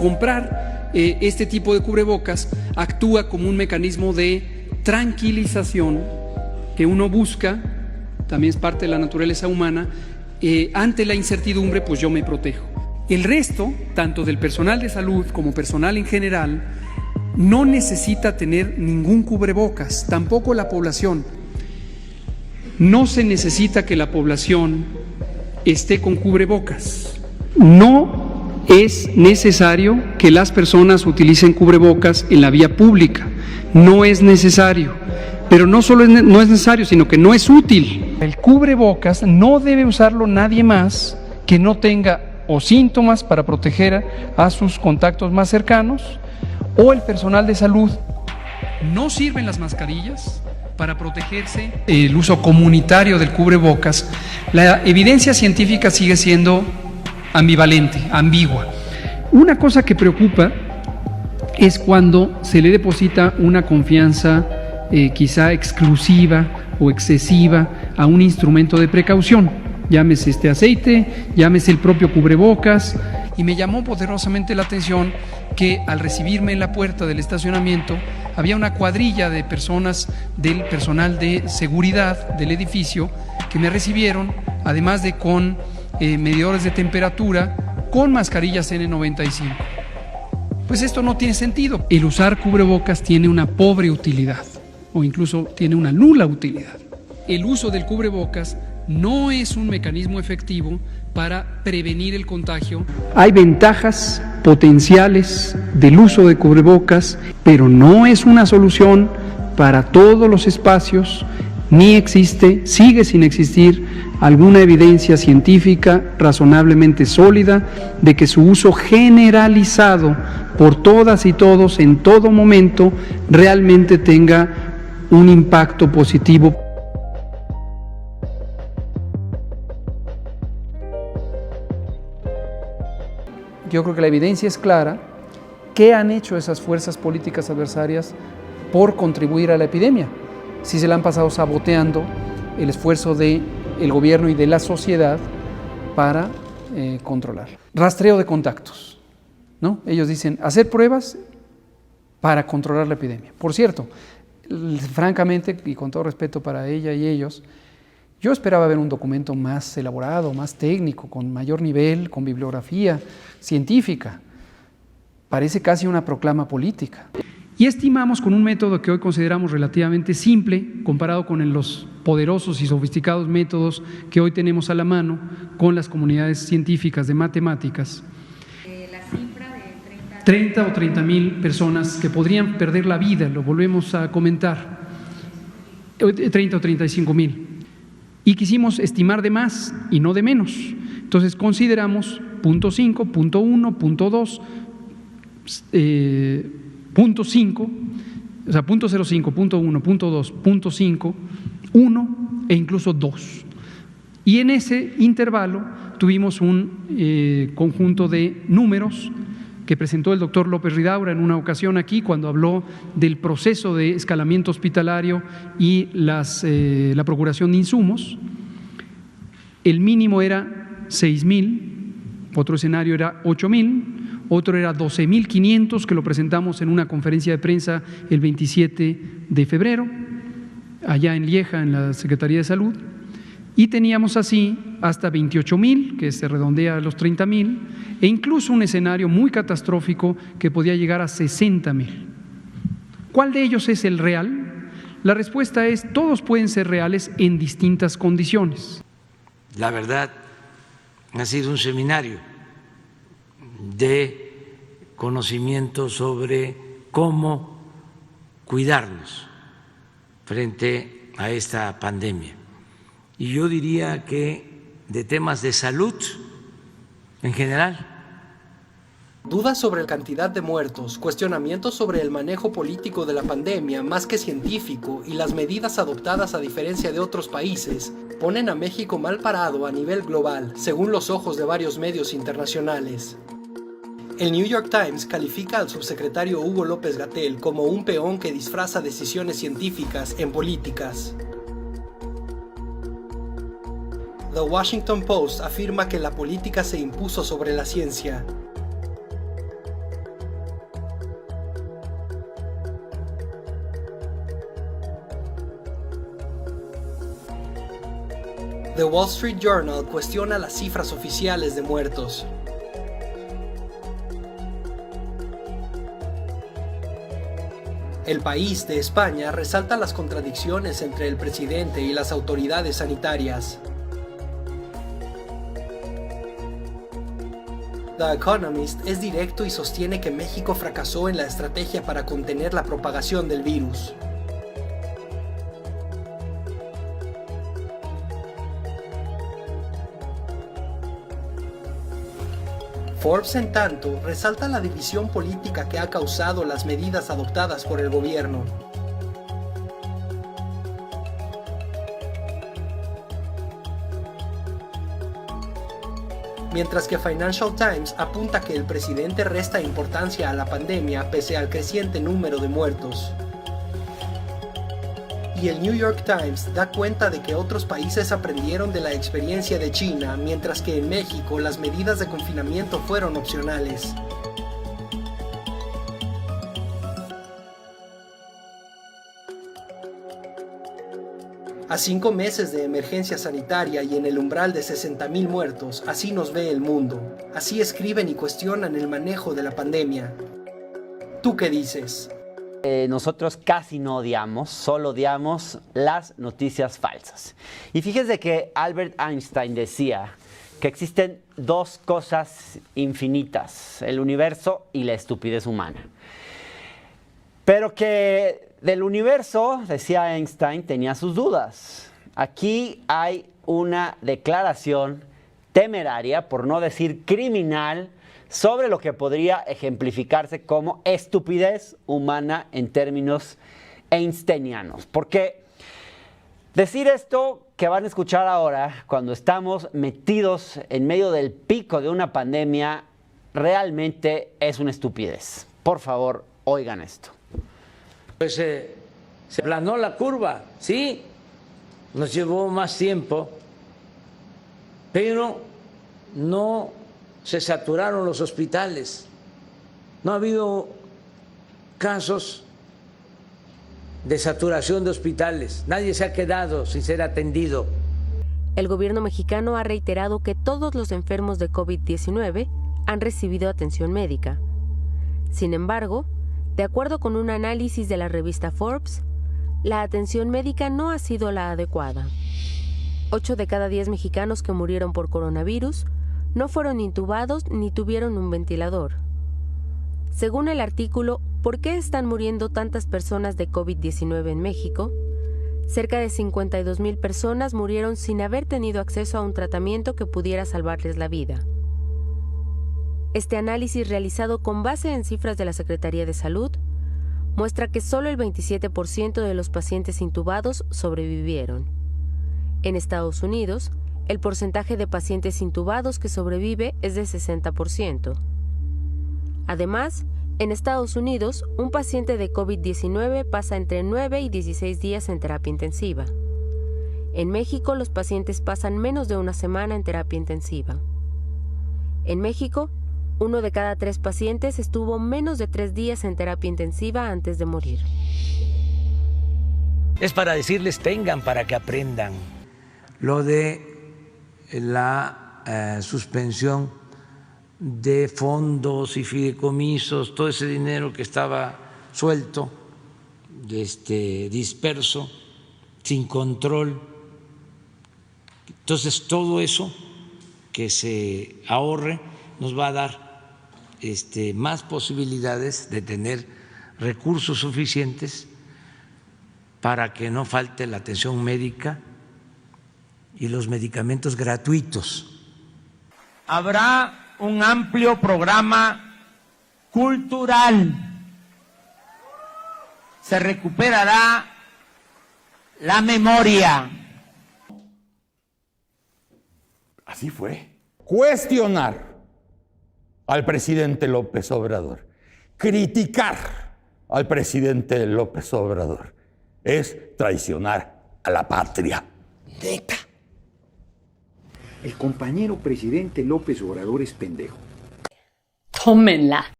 comprar este tipo de cubrebocas actúa como un mecanismo de tranquilización que uno busca, también es parte de la naturaleza humana, ante la incertidumbre, pues yo me protejo. El resto, tanto del personal de salud como personal en general, no necesita tener ningún cubrebocas, tampoco la población. No se necesita que la población esté con cubrebocas. No es necesario que las personas utilicen cubrebocas en la vía pública. No es necesario. Pero no solo no es necesario, sino que no es útil. El cubrebocas no debe usarlo nadie más que no tenga o síntomas para proteger a sus contactos más cercanos o el personal de salud. No sirven las mascarillas para protegerse. El uso comunitario del cubrebocas, la evidencia científica sigue siendo ambivalente, ambigua. Una cosa que preocupa es cuando se le deposita una confianza quizá exclusiva o excesiva a un instrumento de precaución, llámese este aceite, llámese el propio cubrebocas, y me llamó poderosamente la atención que al recibirme en la puerta del estacionamiento había una cuadrilla de personas del personal de seguridad del edificio que me recibieron, además de con medidores de temperatura, con mascarillas N95. Pues esto no tiene sentido. El usar cubrebocas tiene una pobre utilidad, o incluso tiene una nula utilidad. El uso del cubrebocas no es un mecanismo efectivo para prevenir el contagio. Hay ventajas potenciales del uso de cubrebocas, pero no es una solución para todos los espacios, ni sigue sin existir alguna evidencia científica razonablemente sólida de que su uso generalizado por todas y todos en todo momento realmente tenga un impacto positivo. Yo creo que la evidencia es clara. ¿Qué han hecho esas fuerzas políticas adversarias por contribuir a la epidemia? Si se la han pasado saboteando el esfuerzo del gobierno y de la sociedad para controlar. Rastreo de contactos, ¿no? Ellos dicen hacer pruebas para controlar la epidemia. Por cierto, francamente, y con todo respeto para ella y ellos, yo esperaba ver un documento más elaborado, más técnico, con mayor nivel, con bibliografía científica. Parece casi una proclama política. Y estimamos con un método que hoy consideramos relativamente simple, comparado con los poderosos y sofisticados métodos que hoy tenemos a la mano con las comunidades científicas de matemáticas. La cifra de 30 o 30,000 personas que podrían perder la vida, lo volvemos a comentar, 30 o 35,000. Y quisimos estimar de más y no de menos. Entonces consideramos punto 5, punto 1, punto 2, punto 5, o sea, punto 0,5, punto 1, punto 2, punto 5, 1 e incluso 2. Y en ese intervalo tuvimos un conjunto de números que presentó el doctor López Ridaura en una ocasión aquí cuando habló del proceso de escalamiento hospitalario y la procuración de insumos. El mínimo era 6,000, otro escenario era 8,000, otro era 12,500, que lo presentamos en una conferencia de prensa el 27 de febrero, allá en Lieja, en la Secretaría de Salud, y teníamos así hasta 28,000, que se redondea a los 30,000, e incluso un escenario muy catastrófico que podía llegar a 60,000. ¿Cuál de ellos es el real? La respuesta es: todos pueden ser reales en distintas condiciones. La verdad, ha sido un seminario de conocimiento sobre cómo cuidarnos frente a esta pandemia. Y yo diría que de temas de salud en general. Dudas sobre la cantidad de muertos, cuestionamientos sobre el manejo político de la pandemia más que científico y las medidas adoptadas a diferencia de otros países ponen a México mal parado a nivel global, según los ojos de varios medios internacionales. El New York Times califica al subsecretario Hugo López-Gatell como un peón que disfraza decisiones científicas en políticas. The Washington Post afirma que la política se impuso sobre la ciencia. The Wall Street Journal cuestiona las cifras oficiales de muertos. El País de España resalta las contradicciones entre el presidente y las autoridades sanitarias. The Economist es directo y sostiene que México fracasó en la estrategia para contener la propagación del virus. Forbes, en tanto, resalta la división política que ha causado las medidas adoptadas por el gobierno. Mientras que Financial Times apunta que el presidente resta importancia a la pandemia pese al creciente número de muertos. Y el New York Times da cuenta de que otros países aprendieron de la experiencia de China, mientras que en México las medidas de confinamiento fueron opcionales. A 5 meses de emergencia sanitaria y en el umbral de 60,000 muertos, así nos ve el mundo. Así escriben y cuestionan el manejo de la pandemia. ¿Tú qué dices? Nosotros casi no odiamos, solo odiamos las noticias falsas. Y fíjese que Albert Einstein decía que existen dos cosas infinitas, el universo y la estupidez humana. Pero que del universo, decía Einstein, tenía sus dudas. Aquí hay una declaración temeraria, por no decir criminal, sobre lo que podría ejemplificarse como estupidez humana en términos einsteinianos. Porque decir esto que van a escuchar ahora, cuando estamos metidos en medio del pico de una pandemia, realmente es una estupidez. Por favor, oigan esto. Pues se aplanó la curva, sí, nos llevó más tiempo, pero no se saturaron los hospitales. No ha habido casos de saturación de hospitales. Nadie se ha quedado sin ser atendido. El gobierno mexicano ha reiterado que todos los enfermos de COVID-19 han recibido atención médica. Sin embargo, de acuerdo con un análisis de la revista Forbes, la atención médica no ha sido la adecuada. 8 de cada 10 mexicanos que murieron por coronavirus no fueron intubados ni tuvieron un ventilador. Según el artículo ¿Por qué están muriendo tantas personas de COVID-19 en México?, cerca de 52,000 personas murieron sin haber tenido acceso a un tratamiento que pudiera salvarles la vida. Este análisis, realizado con base en cifras de la Secretaría de Salud, muestra que solo el 27% de los pacientes intubados sobrevivieron. En Estados Unidos, el porcentaje de pacientes intubados que sobrevive es de 60%. Además, en Estados Unidos, un paciente de COVID-19 pasa entre 9 y 16 días en terapia intensiva. En México, los pacientes pasan menos de una semana en terapia intensiva. En México, 1 de cada 3 pacientes estuvo menos de 3 días en terapia intensiva antes de morir. Es para decirles, tengan para que aprendan. Lo de la suspensión de fondos y fideicomisos, todo ese dinero que estaba suelto, disperso, sin control. Entonces, todo eso que se ahorre nos va a dar más posibilidades de tener recursos suficientes para que no falte la atención médica y los medicamentos gratuitos. Habrá un amplio programa cultural. Se recuperará la memoria. Así fue. Cuestionar al presidente López Obrador, criticar al presidente López Obrador, es traicionar a la patria. Neta. El compañero presidente López Obrador es pendejo. Tómenla.